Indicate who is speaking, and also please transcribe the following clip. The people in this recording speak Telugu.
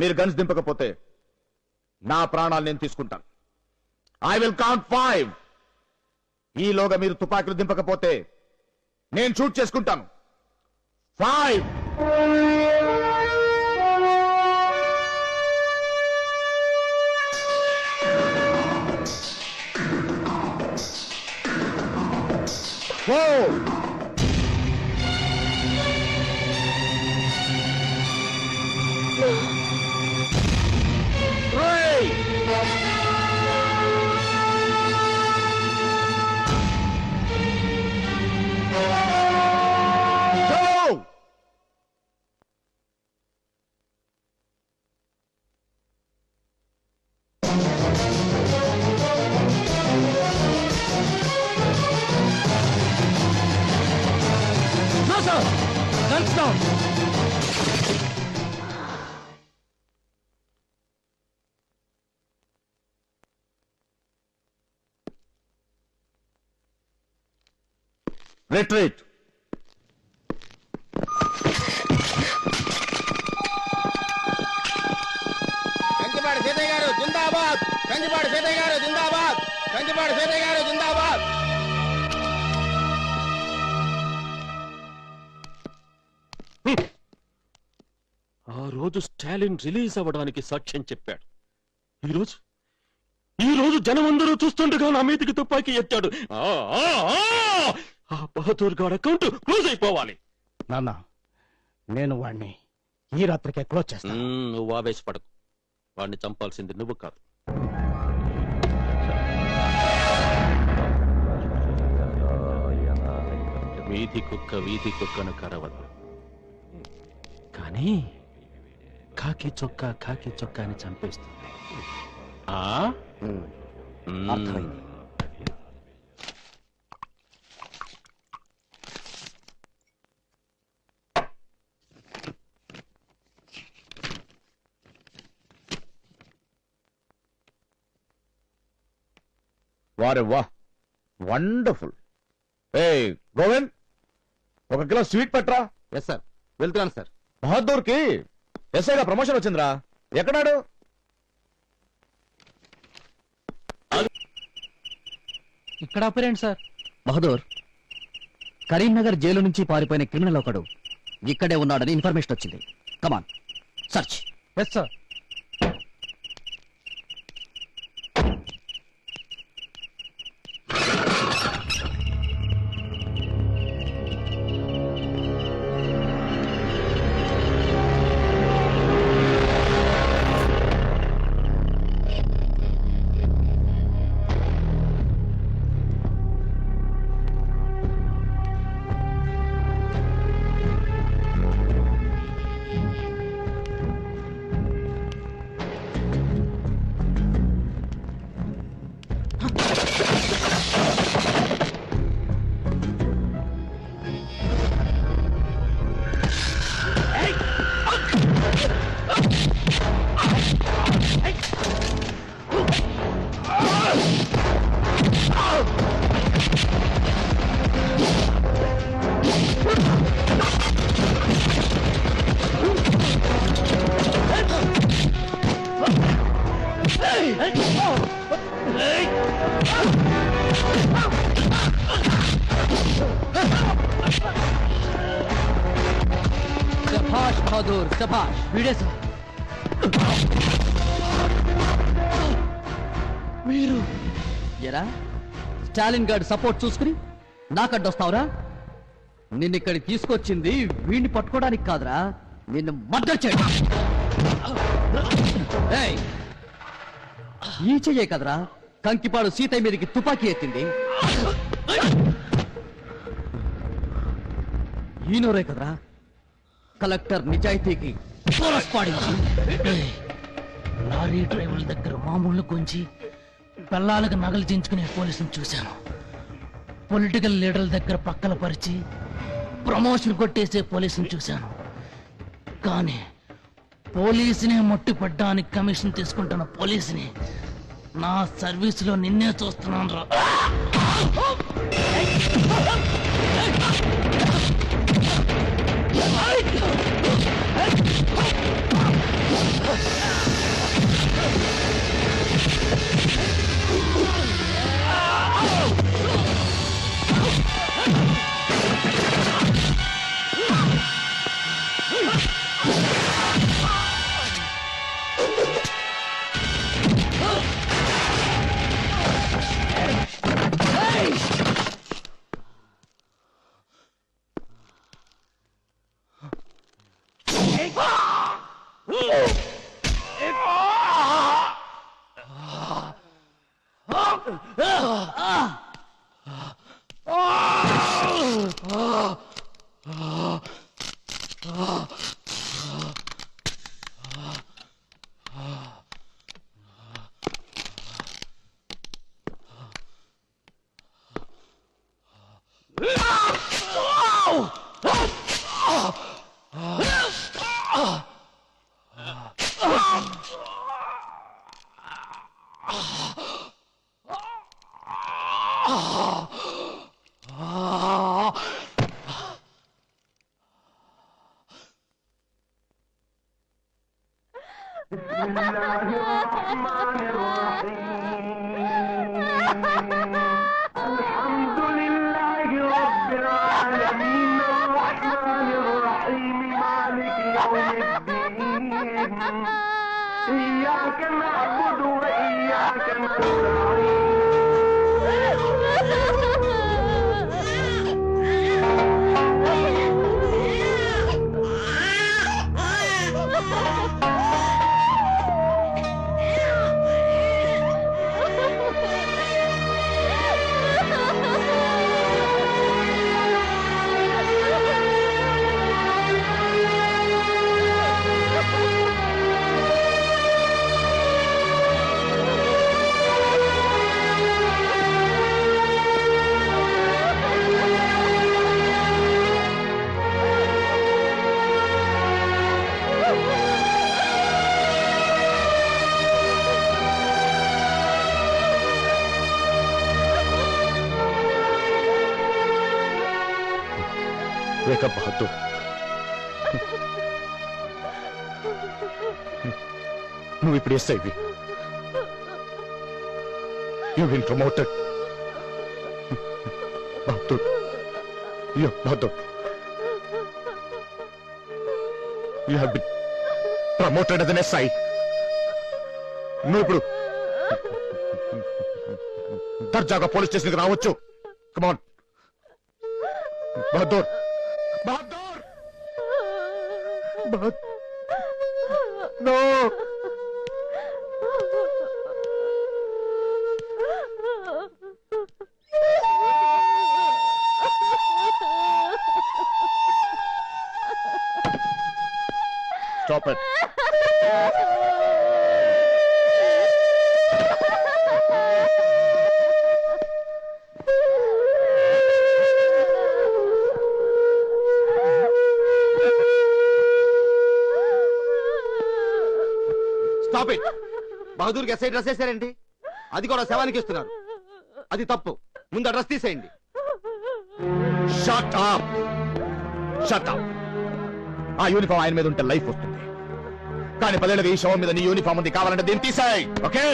Speaker 1: మీరు గన్స్ దింపకపోతే నా ప్రాణాలు నేను తీసుకుంటాను. I will count 5. ఈలోగా మీరు తుపాకీలు దింపకపోతే నేను షూట్ చేసుకుంటాను. 5. Four. 3. 2.
Speaker 2: No, sir! Guns down!
Speaker 1: Retreat.
Speaker 3: Kanchipadu Seethayya గారు జిందాబాద్. కంచిపాడు సీతయ్య గారు జిందాబాద్. కంచిపాడు సీతయ్య గారు జిందాబాద్.
Speaker 4: ఆ రోజు స్టాలిన్ రిలీజ్ అవ్వడానికి సాక్ష్యం చెప్పాడు. ఈ రోజు జనమందరూ చూస్తుండగా నా మీదికి తుపాకీ ఎత్తాడు. ఆ బహదూర్ గారి అకౌంట్ క్లోజ్ అయిపోవాలి.
Speaker 2: నాన్న, నేను వాణ్ణి ఈ రాత్రికే క్లోజ్ చేస్తాను.
Speaker 4: నువ్వు ఆవేశపడకు. వాడిని చంపాల్సింది నువ్వు కాదు. వీధి కుక్కను కరవదు, కానీ కాకి చొక్కాని చంపేస్తుంది.
Speaker 2: అర్థమైంది.
Speaker 1: వారే వా, వండర్ఫుల్. ఏ గోవింద్, 1 కిలో స్వీట్ పట్రా.
Speaker 2: ఎస్ సార్, వెళ్తున్నాను సార్.
Speaker 1: బహదూర్ కి ఎస్ఐగా ప్రమోషన్ వచ్చిందిరా. ఎక్కడాడు?
Speaker 2: ఇక్కడ ఆపరేండి సార్. బహదూర్, కరీంనగర్ జైలు నుంచి పారిపోయిన క్రిమినల్ ఒకడు ఇక్కడే ఉన్నాడని ఇన్ఫర్మేషన్ వచ్చింది. Come on, search. Yes sir. శభాష్ బహదూర్, శభాష్. వీడే సార్. మీరు ఎరా స్టాలిన్ గార్డ్ సపోర్ట్ చూసుకుని నాకడ్డొస్తావురా? నిన్నిక్కడికి తీసుకొచ్చింది వీడిని పట్టుకోవడానికి కాదురా, నిన్ను మర్డర్ చేయడం. ఈ చెయ్యే కదరా కంకిపాడు సీతయ్య మీదకి తుపాకీ ఎత్తింది. ఈనోరే కదరా కలెక్టర్ నిజాయితీకి పాడింది.
Speaker 5: లారీ డ్రైవర్ల దగ్గర మామూలు గుంచి పిల్లలకు నగలు దించుకునే పోలీసుని చూశాను. పొలిటికల్ లీడర్ల దగ్గర పక్కల పరిచి ప్రమోషన్ కొట్టేసే పోలీసుని చూశాను. కానీ పోలీసునే ముట్టిపడ్డానికి కమిషన్ తీసుకుంటున్న పోలీసుని నా సర్వీసులో నిన్నే చూస్తున్నాను రా.
Speaker 6: الحمد لله رب العالمين الرحمن الرحيم مالك يوم الدين إياك نعبد وإياك نستعين
Speaker 1: వేకప్ బహదూర్. నువ్వు ఇప్పుడు ఎస్ ఐవి. You been promoted. Bahadur, Bahadur, you have been promoted as an SI. నువ్వు ఇప్పుడు దర్జాగా పోలీస్ స్టేషన్కి రావచ్చు. Come on Bahadur. Bahadur, no. Stop it.
Speaker 3: Stop it. బహదూర్కి ఎస్ఐ డ్రెస్ వేసారేంటి? అది కూడా శవానికి ఇస్తున్నారు. అది తప్పు. ముందు డ్రెస్ తీసేయండి.
Speaker 1: Shut up. Shut up. ఆ యూనిఫామ్ ఆయన మీద ఉంటే లైఫ్ వస్తుంది, కానీ 10 ఏళ్ళగా ఈ శవం మీద నీ యూనిఫామ్ ఉంది. కావాలంటే దీన్ని తీసేయ్. ఓకే?